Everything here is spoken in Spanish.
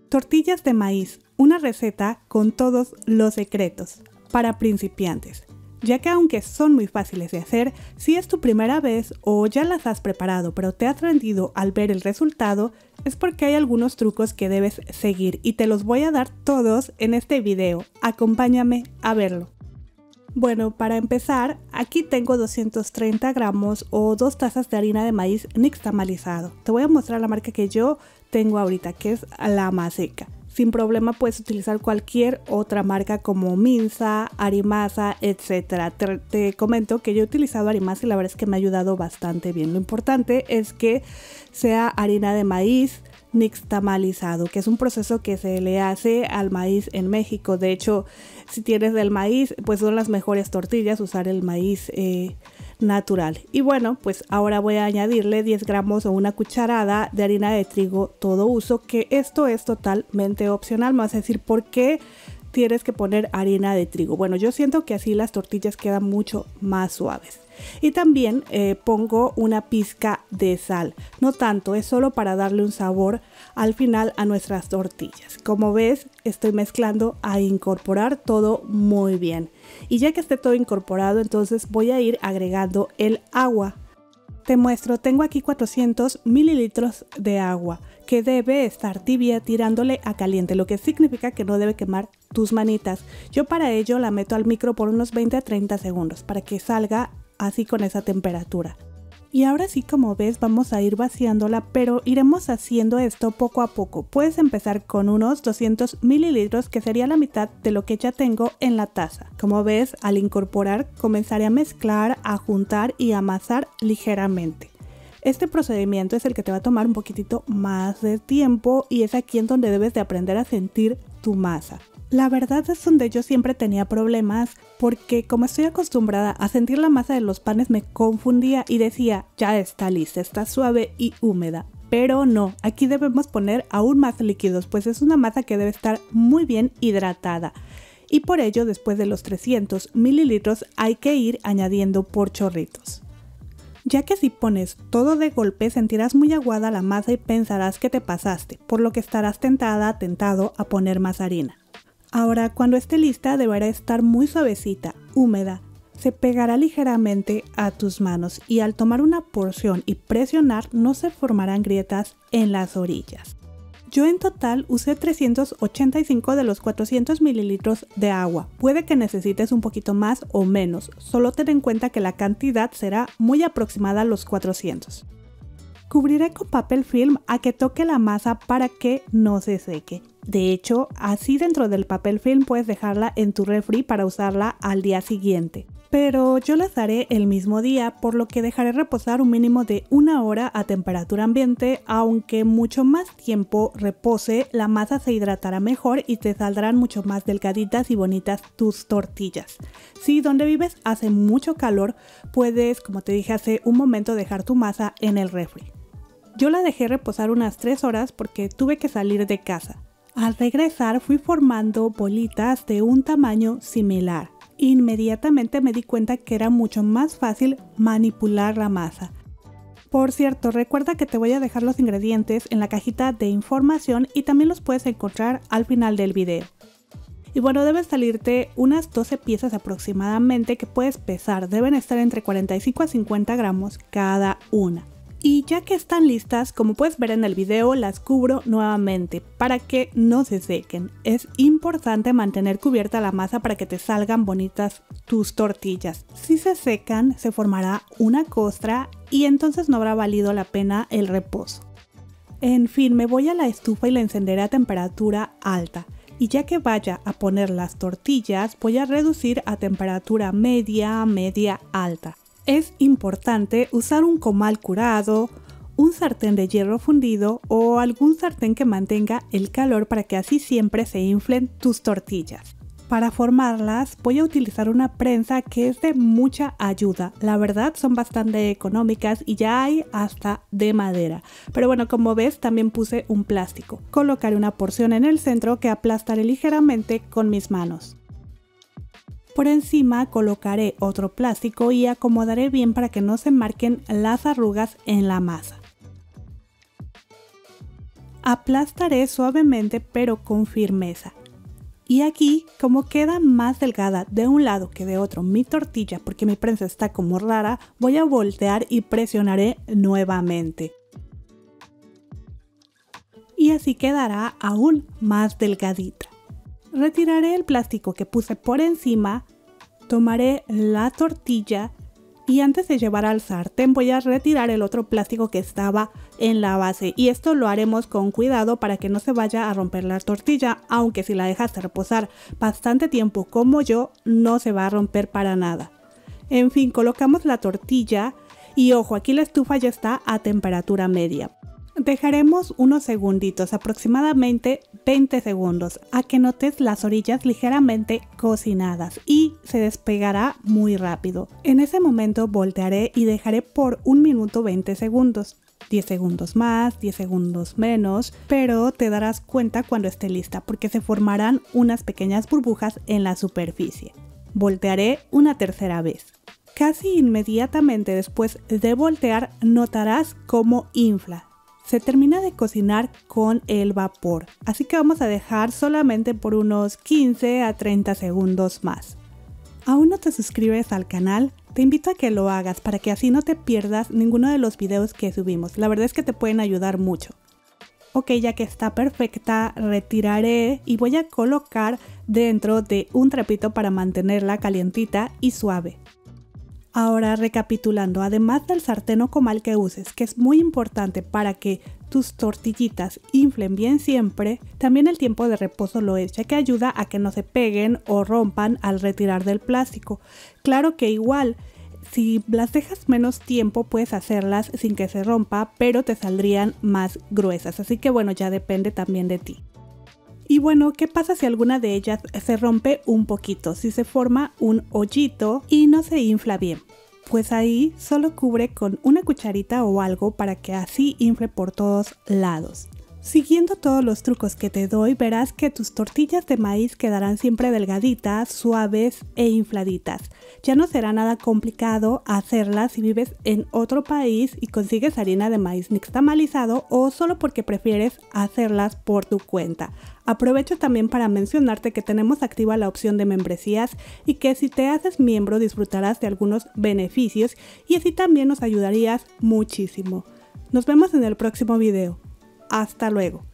Tortillas de maíz, una receta con todos los secretos para principiantes, ya que aunque son muy fáciles de hacer, si es tu primera vez o ya las has preparado pero te has rendido al ver el resultado, es porque hay algunos trucos que debes seguir y te los voy a dar todos en este video. Acompáñame a verlo. Bueno, para empezar, aquí tengo 230 gramos o 2 tazas de harina de maíz nixtamalizado. Te voy a mostrar la marca que yo tengo ahorita, que es la Maseca. Sin problema puedes utilizar cualquier otra marca como Minza, Arimasa, etc. Te comento que yo he utilizado Arimasa y la verdad es que me ha ayudado bastante bien. Lo importante es que sea harina de maíz nixtamalizado, que es un proceso que se le hace al maíz en México. De hecho, si tienes del maíz, pues son las mejores tortillas usar el maíz natural. Y bueno, pues ahora voy a añadirle 10 gramos o una cucharada de harina de trigo todo uso, que esto es totalmente opcional. Me vas a decir por qué tienes que poner harina de trigo. Bueno, yo siento que así las tortillas quedan mucho más suaves. Y también pongo una pizca de sal, no tanto, es solo para darle un sabor al final a nuestras tortillas. Como ves, estoy mezclando a incorporar todo muy bien. Y ya que esté todo incorporado, entonces voy a ir agregando el agua. Te muestro, tengo aquí 400 mililitros de agua que debe estar tibia tirándole a caliente, lo que significa que no debe quemar tus manitas. Yo para ello la meto al micro por unos 20 a 30 segundos para que salga así con esa temperatura. Y ahora sí, como ves, vamos a ir vaciándola, pero iremos haciendo esto poco a poco. Puedes empezar con unos 200 mililitros, que sería la mitad de lo que ya tengo en la taza. Como ves, al incorporar, comenzaré a mezclar, a juntar y amasar ligeramente. Este procedimiento es el que te va a tomar un poquitito más de tiempo y es aquí en donde debes de aprender a sentir tu masa. La verdad es donde yo siempre tenía problemas porque como estoy acostumbrada a sentir la masa de los panes me confundía y decía, ya está lista, está suave y húmeda. Pero no, aquí debemos poner aún más líquidos, pues es una masa que debe estar muy bien hidratada. Y por ello, después de los 300 mililitros hay que ir añadiendo por chorritos. Ya que si pones todo de golpe sentirás muy aguada la masa y pensarás que te pasaste, por lo que estarás tentado a poner más harina. Ahora, cuando esté lista deberá estar muy suavecita, húmeda, se pegará ligeramente a tus manos y al tomar una porción y presionar no se formarán grietas en las orillas. Yo en total usé 385 de los 400 mililitros de agua. Puede que necesites un poquito más o menos, solo ten en cuenta que la cantidad será muy aproximada a los 400. Cubriré con papel film a que toque la masa para que no se seque. De hecho, así dentro del papel film puedes dejarla en tu refri para usarla al día siguiente. Pero yo las haré el mismo día, por lo que dejaré reposar un mínimo de 1 hora a temperatura ambiente. Aunque mucho más tiempo repose, la masa se hidratará mejor y te saldrán mucho más delgaditas y bonitas tus tortillas. Si donde vives hace mucho calor, puedes, como te dije hace un momento, dejar tu masa en el refri. Yo la dejé reposar unas 3 horas porque tuve que salir de casa. Al regresar fui formando bolitas de un tamaño similar. Inmediatamente me di cuenta que era mucho más fácil manipular la masa. Por cierto, recuerda que te voy a dejar los ingredientes en la cajita de información y también los puedes encontrar al final del video. Y bueno, deben salirte unas 12 piezas aproximadamente que puedes pesar. Deben estar entre 45 a 50 gramos cada una. Y ya que están listas, como puedes ver en el video, las cubro nuevamente para que no se sequen. Es importante mantener cubierta la masa para que te salgan bonitas tus tortillas. Si se secan, se formará una costra y entonces no habrá valido la pena el reposo. En fin, me voy a la estufa y la encenderé a temperatura alta. Y ya que vaya a poner las tortillas, voy a reducir a temperatura media alta. Es importante usar un comal curado, un sartén de hierro fundido o algún sartén que mantenga el calor para que así siempre se inflen tus tortillas. Para formarlas voy a utilizar una prensa que es de mucha ayuda. La verdad son bastante económicas y ya hay hasta de madera. Pero bueno, como ves también puse un plástico. Colocaré una porción en el centro que aplastaré ligeramente con mis manos. Por encima colocaré otro plástico y acomodaré bien para que no se marquen las arrugas en la masa. Aplastaré suavemente pero con firmeza. Y aquí, como queda más delgada de un lado que de otro mi tortilla, porque mi prensa está como rara, voy a voltear y presionaré nuevamente. Y así quedará aún más delgadita. Retiraré el plástico que puse por encima, tomaré la tortilla y antes de llevar al sartén voy a retirar el otro plástico que estaba en la base. Y esto lo haremos con cuidado para que no se vaya a romper la tortilla, aunque si la dejaste reposar bastante tiempo como yo, no se va a romper para nada. En fin, colocamos la tortilla y ojo, aquí la estufa ya está a temperatura media. Dejaremos unos segunditos, aproximadamente 20 segundos, a que notes las orillas ligeramente cocinadas y se despegará muy rápido. En ese momento voltearé y dejaré por 1 minuto 20 segundos. 10 segundos más, 10 segundos menos, pero te darás cuenta cuando esté lista porque se formarán unas pequeñas burbujas en la superficie. Voltearé una tercera vez. Casi inmediatamente después de voltear notarás cómo infla. Se termina de cocinar con el vapor, así que vamos a dejar solamente por unos 15 a 30 segundos más. ¿Aún no te suscribes al canal? Te invito a que lo hagas para que así no te pierdas ninguno de los videos que subimos. La verdad es que te pueden ayudar mucho. Ok, ya que está perfecta, retiraré y voy a colocar dentro de un trapito para mantenerla calientita y suave. Ahora recapitulando, además del sartén o comal que uses, que es muy importante para que tus tortillitas inflen bien siempre, también el tiempo de reposo lo es, ya que ayuda a que no se peguen o rompan al retirar del plástico. Claro que igual, si las dejas menos tiempo puedes hacerlas sin que se rompa, pero te saldrían más gruesas, así que bueno, ya depende también de ti. Y bueno, ¿qué pasa si alguna de ellas se rompe un poquito? Si se forma un hoyito y no se infla bien. Pues ahí solo cubre con una cucharita o algo para que así infle por todos lados. Siguiendo todos los trucos que te doy, verás que tus tortillas de maíz quedarán siempre delgaditas, suaves e infladitas. Ya no será nada complicado hacerlas si vives en otro país y consigues harina de maíz nixtamalizado o solo porque prefieres hacerlas por tu cuenta. Aprovecho también para mencionarte que tenemos activa la opción de membresías y que si te haces miembro disfrutarás de algunos beneficios y así también nos ayudarías muchísimo. Nos vemos en el próximo video. Hasta luego.